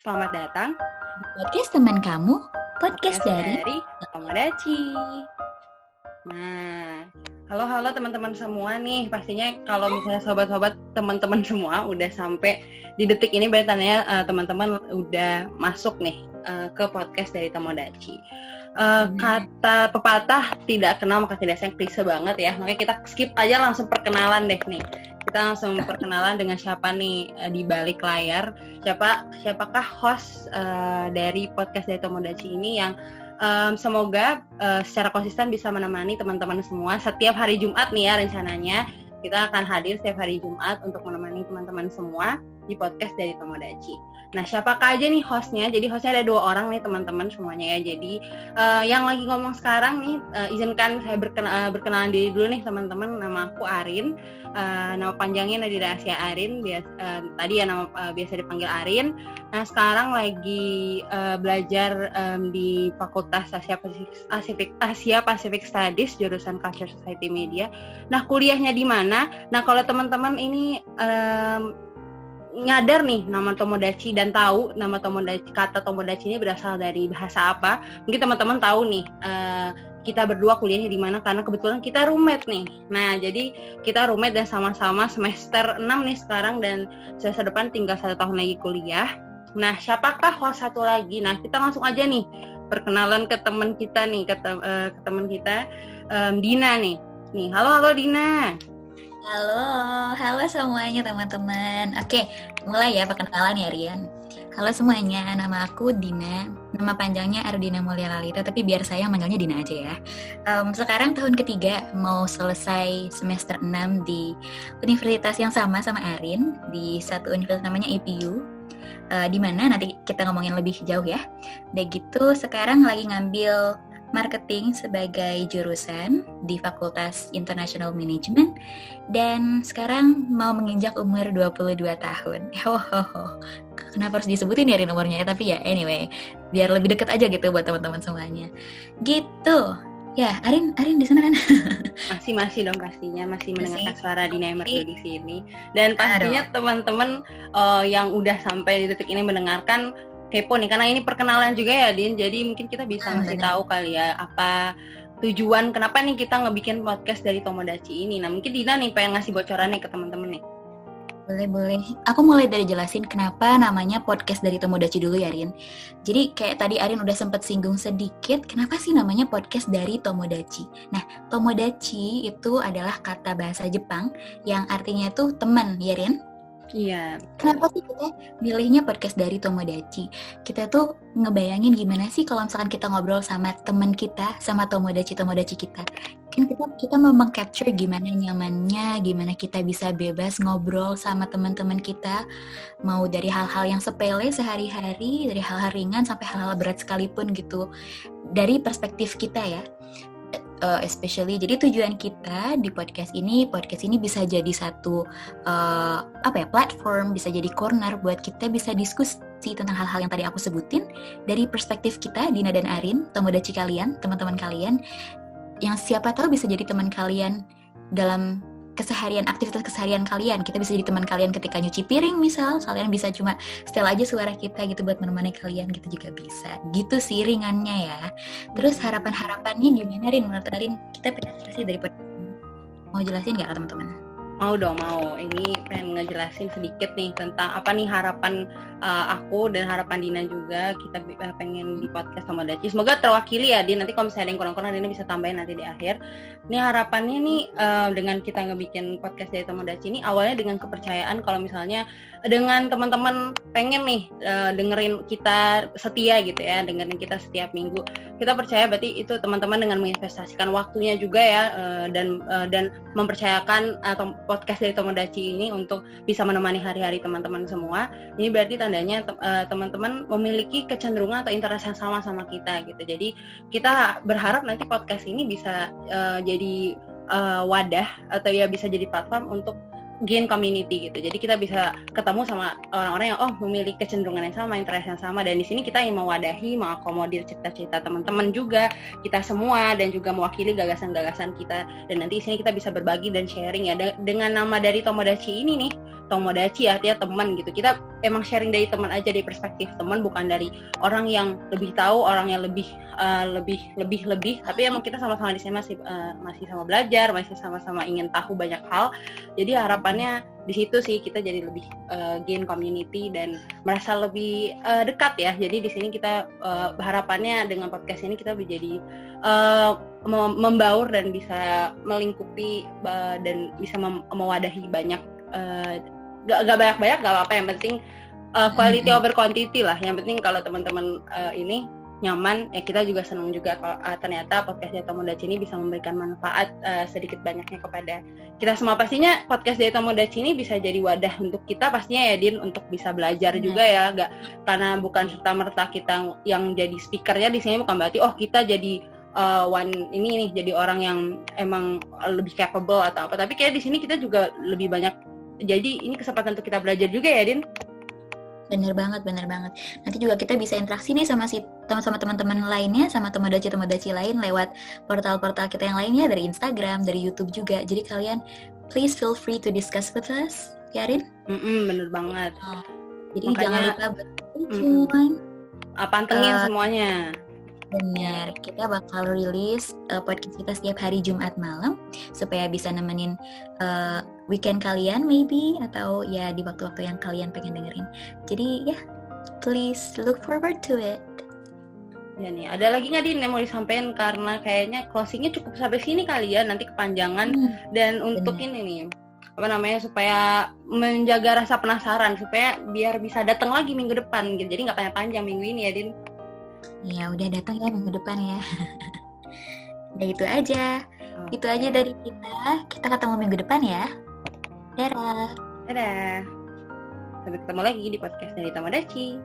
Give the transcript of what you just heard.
Selamat datang Podcast teman kamu, podcast dari Tomodachi. Nah, halo teman-teman semua nih. Pastinya kalau misalnya sobat-sobat teman-teman semua udah sampai di detik ini, berarti tandanya teman-teman udah masuk nih ke podcast dari Tomodachi. Kata pepatah tidak kenal maka tidak sayang, klise banget ya. Makanya kita skip aja, langsung perkenalan deh nih. Kita langsung perkenalan dengan siapa nih di balik layar. Siapakah host dari podcast dari Tomodachi ini yang semoga secara konsisten bisa menemani teman-teman semua setiap hari Jumat nih ya. Rencananya kita akan hadir setiap hari Jumat untuk menemani teman-teman semua di podcast dari Tomodachi. Nah, siapakah aja nih hostnya? Jadi hostnya ada 2 orang nih teman-teman semuanya ya. Jadi yang lagi ngomong sekarang nih, izinkan saya berkenalan diri dulu nih teman-teman. Nama aku Arin, nama panjangnya Nadira Asia Arin. Tadi ya nama biasa dipanggil Arin. Nah, sekarang lagi belajar di Fakultas Asia Pacific Studies, jurusan Culture Society Media. Nah, kuliahnya di mana? Nah, kalau teman-teman ini nyadar nih nama Tomodachi dan tahu nama Tomodachi, kata Tomodachi ini berasal dari bahasa apa, mungkin teman-teman tahu nih kita berdua kuliahnya di mana, karena kebetulan kita roommate nih. Nah, jadi kita roommate dan sama-sama semester 6 nih sekarang, dan semester depan tinggal 1 tahun lagi kuliah. Nah, siapakah host satu lagi? Nah, kita langsung aja nih perkenalan ke teman kita nih, ke teman kita Dina nih. Halo Dina. Halo semuanya teman-teman. Oke, mulai ya perkenalan ya Rian. Halo semuanya, nama aku Dina. Nama panjangnya Ardina Mulia Lalita, tapi biar saya manggilnya Dina aja ya. Sekarang tahun ketiga, mau selesai semester 6 di universitas yang sama Arin, di satu universitas namanya IPU. Di mana nanti kita ngomongin lebih jauh ya. Udah gitu, sekarang lagi ngambil marketing sebagai jurusan di Fakultas International Management, dan sekarang mau menginjak umur 22 tahun. Kenapa harus disebutin ya nomornya ya? Tapi ya anyway, biar lebih deket aja gitu buat teman-teman semuanya. Gitu. Ya, Arin di sana kan? Masih dong pastinya, masih mendengarkan suara Dina Emerdu di sini. Dan pastinya teman-teman yang udah sampai di detik ini mendengarkan kepo nih, karena ini perkenalan juga ya Din, jadi mungkin kita bisa ngasih tahu kali ya apa tujuan kenapa nih kita ngebikin podcast dari Tomodachi ini. Nah, mungkin Dina nih pengen ngasih bocoran nih ke teman-teman nih. Boleh. Aku mulai dari jelasin kenapa namanya podcast dari Tomodachi dulu ya, Rin. Jadi kayak tadi Arin udah sempat singgung sedikit, kenapa sih namanya podcast dari Tomodachi? Nah, Tomodachi itu adalah kata bahasa Jepang yang artinya itu teman, ya Rin? Iya. Kenapa sih kita milihnya podcast dari Tomodachi? Kita tuh ngebayangin gimana sih kalau misalkan kita ngobrol sama teman kita, sama Tomodachi kita. Kan kita mau meng-capture gimana nyamannya, gimana kita bisa bebas ngobrol sama teman-teman kita, mau dari hal-hal yang sepele sehari-hari, dari hal-hal ringan sampai hal-hal berat sekalipun gitu. Dari perspektif kita ya. Especially, jadi tujuan kita di podcast ini bisa jadi satu platform, bisa jadi corner buat kita bisa diskusi tentang hal-hal yang tadi aku sebutin dari perspektif kita, Dina dan Arin, Tomodachi kalian, teman-teman kalian, yang siapa tahu bisa jadi teman kalian dalam aktivitas keseharian kalian. Kita bisa jadi teman kalian ketika nyuci piring misal, kalian bisa cuma setel aja suara kita gitu buat menemani kalian, gitu juga bisa. Gitu sih ringannya ya. Terus harapan-harapannya gimana Rin? Menurut Rin, kita pengen dari podcast ini. Mau jelasin nggak teman-teman? Mau. Ini pengen ngejelasin sedikit nih tentang apa nih harapan aku dan harapan Dina juga. Kita pengen di podcast Tomodachi. Semoga terwakili ya, Din. Nanti kalau misalnya ada yang kurang-kurang, Dina bisa tambahin nanti di akhir. Ini harapannya nih dengan kita ngebikin podcast dari Tomodachi ini, awalnya dengan kepercayaan kalau misalnya dengan teman-teman pengen nih dengerin kita setia gitu ya, dengerin kita setiap minggu. Kita percaya berarti itu teman-teman dengan menginvestasikan waktunya juga ya, dan mempercayakan atau podcast dari Tomodachi ini untuk bisa menemani hari-hari teman-teman semua. Ini berarti tandanya teman-teman memiliki kecenderungan atau interest yang sama kita gitu. Jadi kita berharap nanti podcast ini bisa jadi wadah atau ya bisa jadi platform untuk gain community gitu. Jadi kita bisa ketemu sama orang-orang yang memiliki kecenderungan yang sama, interest yang sama, dan di sini kita ingin mewadahi, mengakomodir cerita-cerita teman-teman juga, kita semua, dan juga mewakili gagasan-gagasan kita. Dan nanti di sini kita bisa berbagi dan sharing ya dengan nama dari Tomodachi ini nih. Tomodachi artinya teman gitu. Kita emang sharing dari teman aja, dari perspektif teman, bukan dari orang yang lebih tahu, orang yang lebih tapi emang kita sama-sama di sini masih sama belajar, masih sama-sama ingin tahu banyak hal. Jadi harapannya di situ sih kita jadi lebih gain community dan merasa lebih dekat ya. Jadi di sini kita harapannya dengan podcast ini kita menjadi membaur dan bisa melingkupi dan bisa mewadahi banyak, gak banyak-banyak gak apa-apa, yang penting quality over quantity lah. Yang penting kalau teman-teman ini nyaman, ya kita juga senang juga kalau ternyata podcast dari Tomodachi ini bisa memberikan manfaat sedikit banyaknya kepada kita semua. Pastinya podcast dari Tomodachi ini bisa jadi wadah untuk kita pastinya ya Din, untuk bisa belajar juga ya, gak karena bukan serta-merta kita yang jadi speakernya di sini, bukan berarti kita jadi ini nih jadi orang yang emang lebih capable atau apa, tapi kayak di sini kita juga lebih banyak, jadi ini kesempatan untuk kita belajar juga ya Din. Bener banget. Nanti juga kita bisa interaksi nih sama teman-teman lainnya, sama tomodachi lain lewat portal-portal kita yang lainnya, dari Instagram, dari YouTube juga. Jadi kalian please feel free to discuss with us, ya Rin? Bener banget. Jadi makanya, jangan lupa join. Pantengin semuanya. Benar, kita bakal rilis podcast kita setiap hari Jumat malam supaya bisa nemenin weekend kalian maybe, atau ya di waktu-waktu yang kalian pengen dengerin. Jadi ya, please look forward to it. Ya nih, ada lagi nggak Din yang mau disampaikan, karena kayaknya closingnya cukup sampai sini kali ya, nanti kepanjangan. Dan untuk ini nih, supaya menjaga rasa penasaran, supaya biar bisa datang lagi minggu depan gitu. Jadi nggak panjang minggu ini ya Din. Ya udah, datang ya minggu depan ya. Udah itu aja. Itu aja dari kita. Kita ketemu minggu depan ya. Dadah. Sampai ketemu lagi di podcast dari Tomodachi.